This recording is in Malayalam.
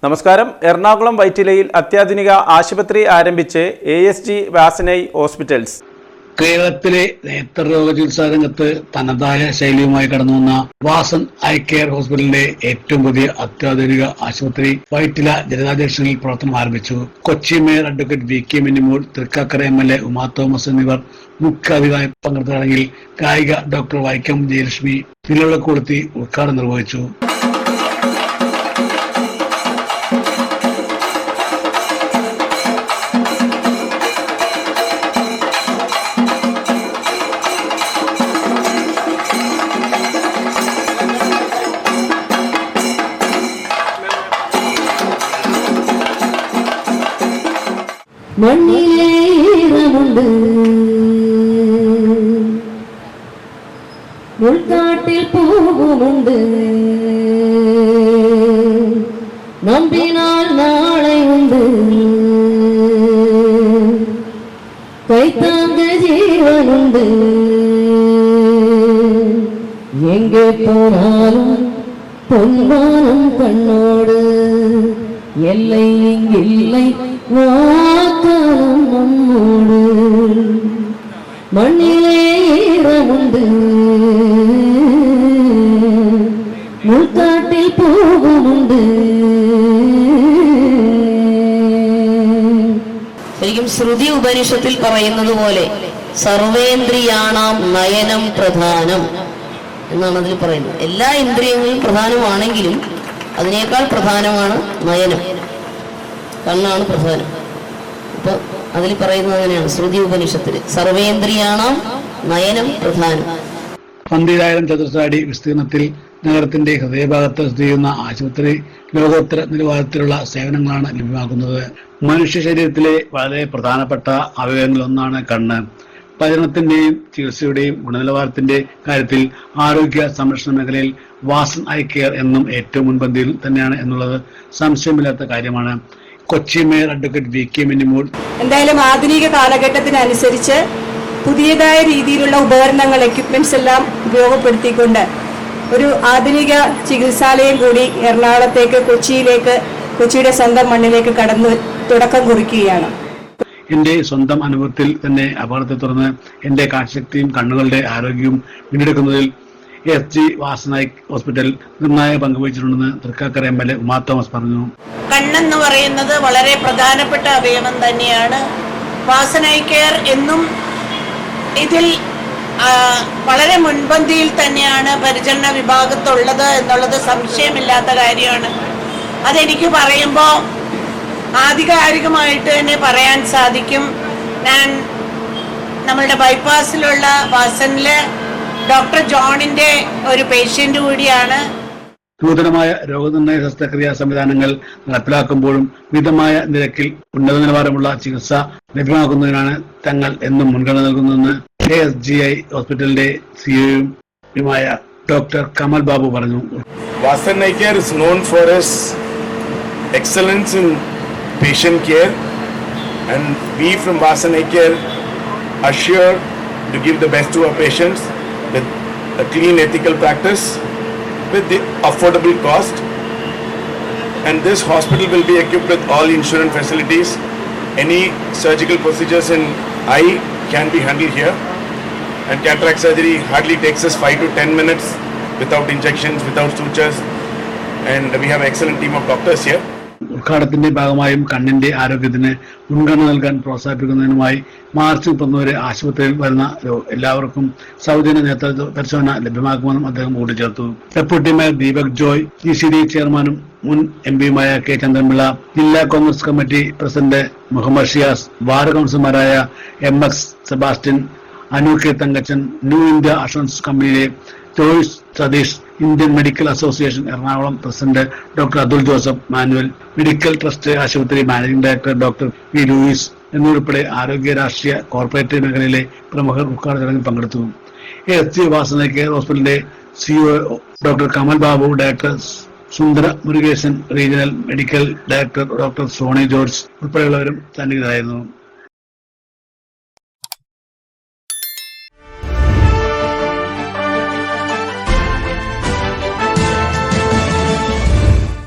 നമസ്കാരം. എറണാകുളം വൈറ്റിലയിൽ അത്യാധുനിക ആശുപത്രി ആരംഭിച്ച് ASG വാസനൈ ഹോസ്പിറ്റൽസ്. കേരളത്തിലെ നേത്രരോഗ ചികിത്സാ രംഗത്ത് തനതായ ശൈലിയുമായി കടന്നുവന്ന വാസൻ ഐ കെയർ ഹോസ്പിറ്റലിന്റെ ഏറ്റവും പുതിയ അത്യാധുനിക ആശുപത്രി വൈറ്റില ജനതാ ജംഗ്ഷനിൽ പ്രവർത്തനം ആരംഭിച്ചു. Kochi mayor advocate VK Minimol, Thrikkakara MLA Uma Thomas എന്നിവർ മുഖ്യാതിഥിയായി പങ്കെടുത്ത ചടങ്ങിൽ ഗായിക ഡോക്ടർ വൈക്കം ജയലക്ഷ്മി നിലവിളക്ക് കൊളുത്തി ഉദ്ഘാടനം നിർവഹിച്ചു. മണ്ണിലെ ഈരമുണ്ട്, ഉൾക്കാട്ടിൽ പൂവുമുണ്ട്, നമ്പിനാൽ നാളെയുണ്ട്, കൈത്താങ്ക ജീവനുണ്ട്. എங்கே போனாலும் பொன்வானம் கண்ணோடு, எல்லை இங்கில்லை வாக்காலம் நம்மோடு. மண்ணிலே ஈரமுண்டு, മുൾക്കാട്ടിൽ പൂവുമുണ്ട്. ശരിക്കും ശ്രുതി ഉപനിഷത്തിൽ പറയുന്നത് പോലെ സർവേന്ദ്രിയാണാം നയനം പ്രധാനം എന്നാണ് അതിൽ പറയുന്നത്. എല്ലാ ഇന്ദ്രിയങ്ങളും പ്രധാനമാണെങ്കിലും അതിനേക്കാൾ പ്രധാനമാണ് നയനം, കണ്ണാണ് പ്രധാനം. അപ്പൊ അതിൽ പറയുന്നത് അങ്ങനെയാണ് ശ്രുതി ഉപനിഷത്തിൽ, സർവേന്ദ്രിയാണാം നയനം പ്രധാനം. 12,000 ചതുരശ്ര വിസ്തീർണത്തിൽ നഗരത്തിന്റെ ഹൃദയഭാഗത്ത് സ്ഥിതി ചെയ്യുന്ന ആശുപത്രി ലോകോത്തര നിലവാരത്തിലുള്ള സേവനങ്ങളാണ് ലഭ്യമാക്കുന്നത്. മനുഷ്യ ശരീരത്തിലെ വളരെ പ്രധാനപ്പെട്ട അവയവങ്ങളിലൊന്നാണ് കണ്ണ്. പരിചരണത്തിന്റെയും ചികിത്സയുടെയും ഗുണനിലവാരത്തിന്റെ കാര്യത്തിൽ ആരോഗ്യ സംരക്ഷണ മേഖലയിൽ വാസൻ ഐ കെയർ എന്നും ഏറ്റവും മുൻപന്തിയിൽ തന്നെയാണ് എന്നുള്ളത് സംശയമില്ലാത്ത കാര്യമാണ്. Kochi mayor advocate VK Minimol, എന്തായാലും ആധുനിക കാലഘട്ടത്തിനനുസരിച്ച് പുതിയതായ രീതിയിലുള്ള ഉപകരണങ്ങൾ, എക്യുപ്മെന്റ്സ് എല്ലാം ഉപയോഗപ്പെടുത്തിക്കൊണ്ട് ഒരു ആധുനിക ചികിത്സാലയം കൂടി എറണാകുളത്തേക്ക്, കൊച്ചിയുടെ സ്വന്തം മണ്ണിലേക്ക് തുടക്കം കുറിക്കുകയാണ്. എന്റെ സ്വന്തം അനുഭവത്തിൽ തന്നെ അപകടത്തെ തുടർന്ന് എന്റെ കാഴ്ചശക്തിയും കണ്ണുകളുടെ ആരോഗ്യവും വീണ്ടെടുക്കുന്നതിൽ ASG വാസൻ ഐ ഹോസ്പിറ്റൽ നിർണായക പങ്കുവഹിച്ചിട്ടുണ്ടെന്ന് തൃക്കാക്കര MLA ഉമാ തോമസ് പറഞ്ഞു. കണ്ണെന്ന് പറയുന്നത് വളരെ പ്രധാനപ്പെട്ട അവയവം തന്നെയാണ്. വാസൻ ഐ കെയർ എന്നും ഇതിൽ വളരെ മുൻപന്തിയിൽ തന്നെയാണ് പരിചരണ വിഭാഗത്തുള്ളത് എന്നുള്ളത് സംശയമില്ലാത്ത കാര്യമാണ്. അതെനിക്ക് പറയുമ്പോൾ ആധികാരികമായിട്ട് തന്നെ പറയാൻ സാധിക്കും. ഞാൻ നമ്മളുടെ ബൈപ്പാസിലുള്ള വാസനിലെ ഡോക്ടർ ജോണിന്റെ ഒരു പേഷ്യന്റ് കൂടിയാണ്. നൂതനമായ രോഗനിർണയ ശസ്ത്രക്രിയാ സംവിധാനങ്ങൾ നടപ്പിലാക്കുമ്പോഴും മിതമായ നിരക്കിൽ ഉന്നത നിലവാരമുള്ള ചികിത്സ ലഭ്യമാക്കുന്നതിനാണ് തങ്ങൾ എന്നും മുൻഗണന നൽകുന്നതെന്ന് ASGI ഹോസ്പിറ്റലിന്റെ CEO ഡോക്ടർ കമൽ ബാബു പറഞ്ഞു. Vasan Eye Care is known for its excellence in patient care, and we from Vasan Eye Care are sure to give the best to our patients with a clean, ethical practice with the affordable cost. And this hospital will be equipped with all insurance facilities. Any surgical procedures in eye can be handled here, and cataract surgery hardly takes us 5 to 10 minutes without injections, without sutures, and we have an excellent team of doctors here. ഉദ്ഘാടനത്തിന്റെ ഭാഗമായും കണ്ണിന്റെ ആരോഗ്യത്തിന് മുൻഗണന നൽകാൻ പ്രോത്സാഹിപ്പിക്കുന്നതിനുമായി മാർച്ച് 31 വരെ ആശുപത്രിയിൽ വരുന്ന എല്ലാവർക്കും സൗജന്യ നേത്ര പരിശോധന ലഭ്യമാക്കുമെന്നും അദ്ദേഹം കൂട്ടിച്ചേർത്തു. Deputy mayor Deepak Joy, GCD ചെയർമാനും മുൻ MP K ചന്ദ്രൻപിള്ള, ജില്ലാ Congress committee president Muhammad Shiyas, ward കൗൺസിലർമാരായ MX Sebastian, Anu K Thankachan, New India Assurance കമ്പനിയിലെ Joyce Satheesh, Indian medical association Ernakulam president doctor Athul Joseph Manuel, medical trust ആശുപത്രി managing director doctor P Louis എന്നിവരുൾപ്പെടെ ആരോഗ്യ, രാഷ്ട്രീയ, കോർപ്പറേറ്റ് മേഖലയിലെ പ്രമുഖർ ഉദ്ഘാടന ചടങ്ങിൽ പങ്കെടുത്തു. ASG വാസൻ ഐ കെയർ ഹോസ്പിറ്റലിന്റെ CEO doctor Kamal Babu, director Sundara Murukesan, regional medical director doctor Sony George ഉൾപ്പെടെയുള്ളവരും സന്നിഹിതരായിരുന്നു.